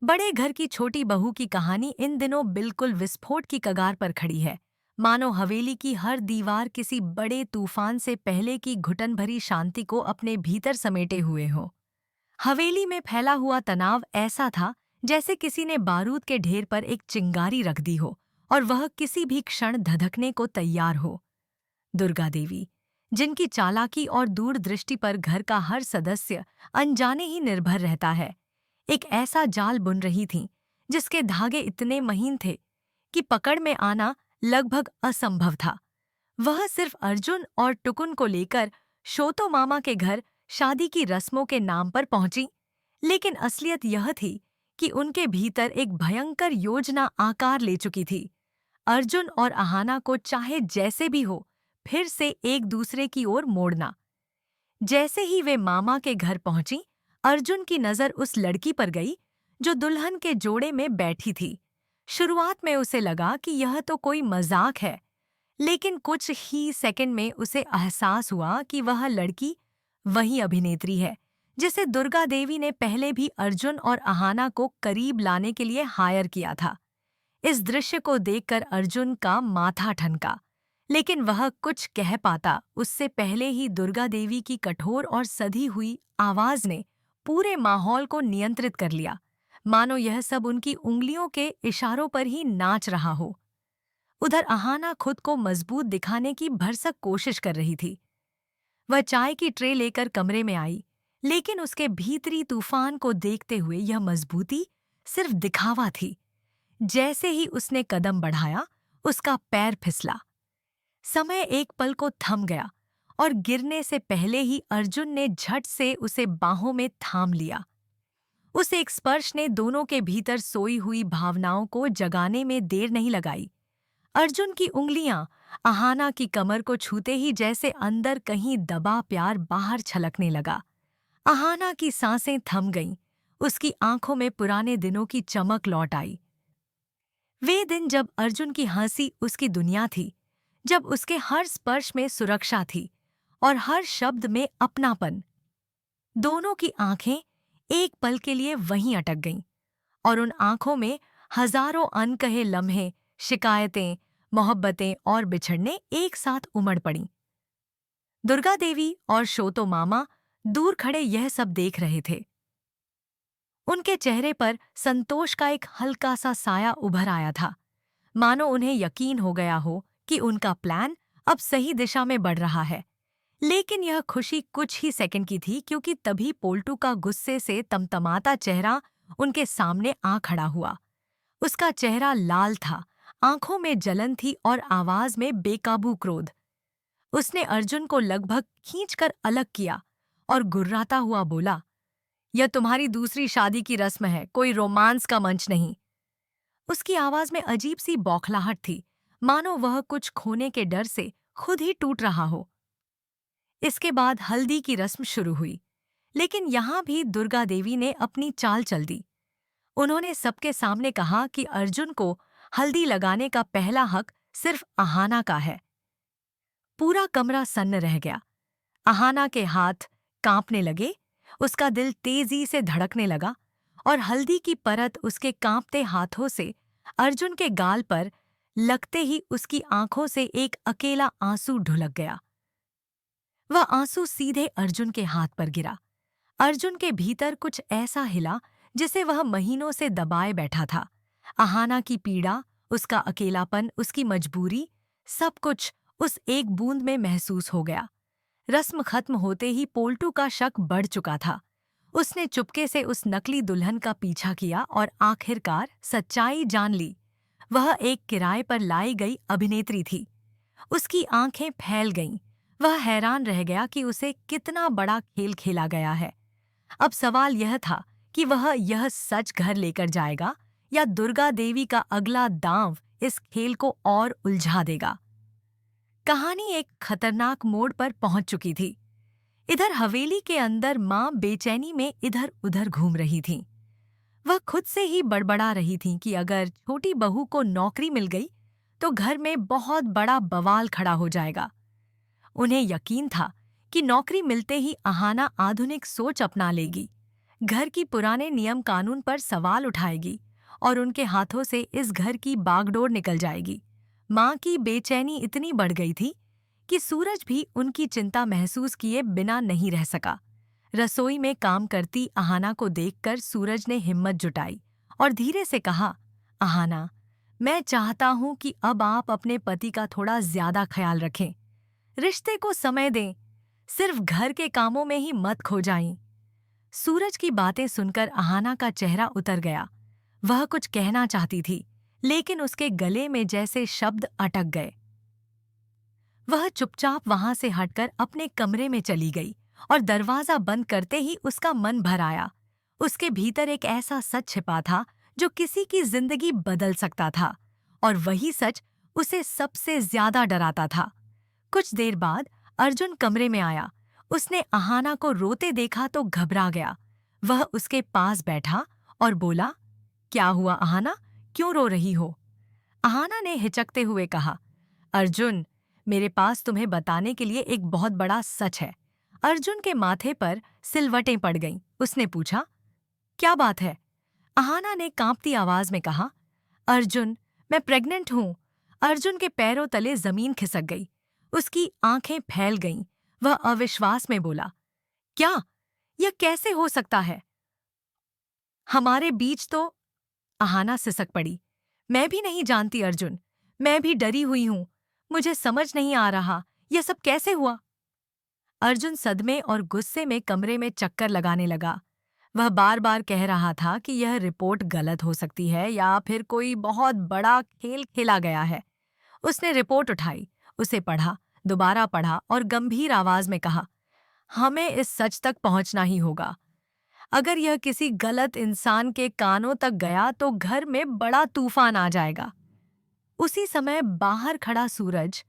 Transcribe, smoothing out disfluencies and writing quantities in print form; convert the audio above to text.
बड़े घर की छोटी बहू की कहानी इन दिनों बिल्कुल विस्फोट की कगार पर खड़ी है। मानो हवेली की हर दीवार किसी बड़े तूफान से पहले की घुटन भरी शांति को अपने भीतर समेटे हुए हो। हवेली में फैला हुआ तनाव ऐसा था जैसे किसी ने बारूद के ढेर पर एक चिंगारी रख दी हो और वह किसी भी क्षण धधकने को तैयार हो। दुर्गा देवी, जिनकी चालाकी और दूरदृष्टि पर घर का हर सदस्य अनजाने ही निर्भर रहता है, एक ऐसा जाल बुन रही थीं जिसके धागे इतने महीन थे कि पकड़ में आना लगभग असंभव था। वह सिर्फ अर्जुन और टुकुन को लेकर शोतो मामा के घर शादी की रस्मों के नाम पर पहुंची, लेकिन असलियत यह थी कि उनके भीतर एक भयंकर योजना आकार ले चुकी थी। अर्जुन और अहाना को चाहे जैसे भी हो फिर से एक दूसरे की ओर मोड़ना। जैसे ही वे मामा के घर पहुंची, अर्जुन की नजर उस लड़की पर गई जो दुल्हन के जोड़े में बैठी थी। शुरुआत में उसे लगा कि यह तो कोई मजाक है, लेकिन कुछ ही सेकंड में उसे एहसास हुआ कि वह लड़की वही अभिनेत्री है जिसे दुर्गा देवी ने पहले भी अर्जुन और अहाना को करीब लाने के लिए हायर किया था। इस दृश्य को देखकर अर्जुन का माथा ठनका, लेकिन वह कुछ कह पाता उससे पहले ही दुर्गा देवी की कठोर और सधी हुई आवाज ने पूरे माहौल को नियंत्रित कर लिया, मानो यह सब उनकी उंगलियों के इशारों पर ही नाच रहा हो। उधर अहाना खुद को मजबूत दिखाने की भरसक कोशिश कर रही थी। वह चाय की ट्रे लेकर कमरे में आई, लेकिन उसके भीतरी तूफान को देखते हुए यह मजबूती सिर्फ दिखावा थी। जैसे ही उसने कदम बढ़ाया, उसका पैर फिसला। समय एक पल को थम गया और गिरने से पहले ही अर्जुन ने झट से उसे बाहों में थाम लिया। उस एक स्पर्श ने दोनों के भीतर सोई हुई भावनाओं को जगाने में देर नहीं लगाई। अर्जुन की उंगलियां अहाना की कमर को छूते ही जैसे अंदर कहीं दबा प्यार बाहर छलकने लगा। अहाना की सांसें थम गईं, उसकी आंखों में पुराने दिनों की चमक लौट आई। वे दिन जब अर्जुन की हंसी उसकी दुनिया थी, जब उसके हर स्पर्श में सुरक्षा थी और हर शब्द में अपनापन। दोनों की आंखें एक पल के लिए वहीं अटक गईं और उन आंखों में हजारों अनकहे लम्हे, शिकायतें, मोहब्बतें और बिछड़ने एक साथ उमड़ पड़ीं। दुर्गा देवी और शोतो मामा दूर खड़े यह सब देख रहे थे। उनके चेहरे पर संतोष का एक हल्का सा साया उभर आया था, मानो उन्हें यकीन हो गया हो कि उनका प्लान अब सही दिशा में बढ़ रहा है। लेकिन यह खुशी कुछ ही सेकंड की थी, क्योंकि तभी पोल्टू का गुस्से से तमतमाता चेहरा उनके सामने आ खड़ा हुआ। उसका चेहरा लाल था, आंखों में जलन थी और आवाज में बेकाबू क्रोध। उसने अर्जुन को लगभग खींचकर अलग किया और गुर्राता हुआ बोला, यह तुम्हारी दूसरी शादी की रस्म है, कोई रोमांस का मंच नहीं। उसकी आवाज में अजीब सी बौखलाहट थी, मानो वह कुछ खोने के डर से खुद ही टूट रहा हो। इसके बाद हल्दी की रस्म शुरू हुई, लेकिन यहाँ भी दुर्गा देवी ने अपनी चाल चल दी। उन्होंने सबके सामने कहा कि अर्जुन को हल्दी लगाने का पहला हक सिर्फ अहाना का है। पूरा कमरा सन्न रह गया। अहाना के हाथ कांपने लगे, उसका दिल तेजी से धड़कने लगा और हल्दी की परत उसके कांपते हाथों से अर्जुन के गाल पर लगते ही उसकी आंखों से एक अकेला आंसू ढुलक गया। वह आंसू सीधे अर्जुन के हाथ पर गिरा। अर्जुन के भीतर कुछ ऐसा हिला जिसे वह महीनों से दबाए बैठा था। अहाना की पीड़ा, उसका अकेलापन, उसकी मजबूरी, सब कुछ उस एक बूंद में महसूस हो गया। रस्म खत्म होते ही पोल्टू का शक बढ़ चुका था। उसने चुपके से उस नकली दुल्हन का पीछा किया और आखिरकार सच्चाई जान ली। वह एक किराए पर लाई गई अभिनेत्री थी। उसकी आंखें फैल गईं। वह हैरान रह गया कि उसे कितना बड़ा खेल खेला गया है। अब सवाल यह था कि वह यह सच घर लेकर जाएगा या दुर्गा देवी का अगला दांव इस खेल को और उलझा देगा। कहानी एक खतरनाक मोड़ पर पहुंच चुकी थी। इधर हवेली के अंदर मां बेचैनी में इधर उधर घूम रही थीं। वह खुद से ही बड़बड़ा रही थीं कि अगर छोटी बहू को नौकरी मिल गई तो घर में बहुत बड़ा बवाल खड़ा हो जाएगा। उन्हें यकीन था कि नौकरी मिलते ही अहाना आधुनिक सोच अपना लेगी, घर की पुराने नियम कानून पर सवाल उठाएगी और उनके हाथों से इस घर की बागडोर निकल जाएगी। माँ की बेचैनी इतनी बढ़ गई थी कि सूरज भी उनकी चिंता महसूस किए बिना नहीं रह सका। रसोई में काम करती अहाना को देखकर सूरज ने हिम्मत जुटाई और धीरे से कहा, अहाना, मैं चाहता हूं कि अब आप अपने पति का थोड़ा ज्यादा ख्याल रखें। रिश्ते को समय दें, सिर्फ घर के कामों में ही मत खो जाएं। सूरज की बातें सुनकर अहाना का चेहरा उतर गया। वह कुछ कहना चाहती थी, लेकिन उसके गले में जैसे शब्द अटक गए। वह चुपचाप वहां से हटकर अपने कमरे में चली गई और दरवाजा बंद करते ही उसका मन भर आया। उसके भीतर एक ऐसा सच छिपा था जो किसी की जिंदगी बदल सकता था, और वही सच उसे सबसे ज्यादा डराता था। कुछ देर बाद अर्जुन कमरे में आया। उसने अहाना को रोते देखा तो घबरा गया। वह उसके पास बैठा और बोला, क्या हुआ अहाना, क्यों रो रही हो? अहाना ने हिचकते हुए कहा, अर्जुन, मेरे पास तुम्हें बताने के लिए एक बहुत बड़ा सच है। अर्जुन के माथे पर सिलवटें पड़ गईं। उसने पूछा, क्या बात है? अहाना ने कांपती आवाज में कहा, अर्जुन, मैं प्रेग्नेंट हूं। अर्जुन के पैरों तले जमीन खिसक गई। उसकी आंखें फैल गईं। वह अविश्वास में बोला, क्या? यह कैसे हो सकता है? हमारे बीच तो। अहाना सिसक पड़ी, मैं भी नहीं जानती अर्जुन, मैं भी डरी हुई हूं। मुझे समझ नहीं आ रहा यह सब कैसे हुआ। अर्जुन सदमे और गुस्से में कमरे में चक्कर लगाने लगा। वह बार बार कह रहा था कि यह रिपोर्ट गलत हो सकती है या फिर कोई बहुत बड़ा खेल खेला गया है। उसने रिपोर्ट उठाई, उसे पढ़ा, दोबारा पढ़ा और गंभीर आवाज में कहा, हमें इस सच तक पहुंचना ही होगा। अगर यह किसी गलत इंसान के कानों तक गया तो घर में बड़ा तूफान आ जाएगा। उसी समय बाहर खड़ा सूरज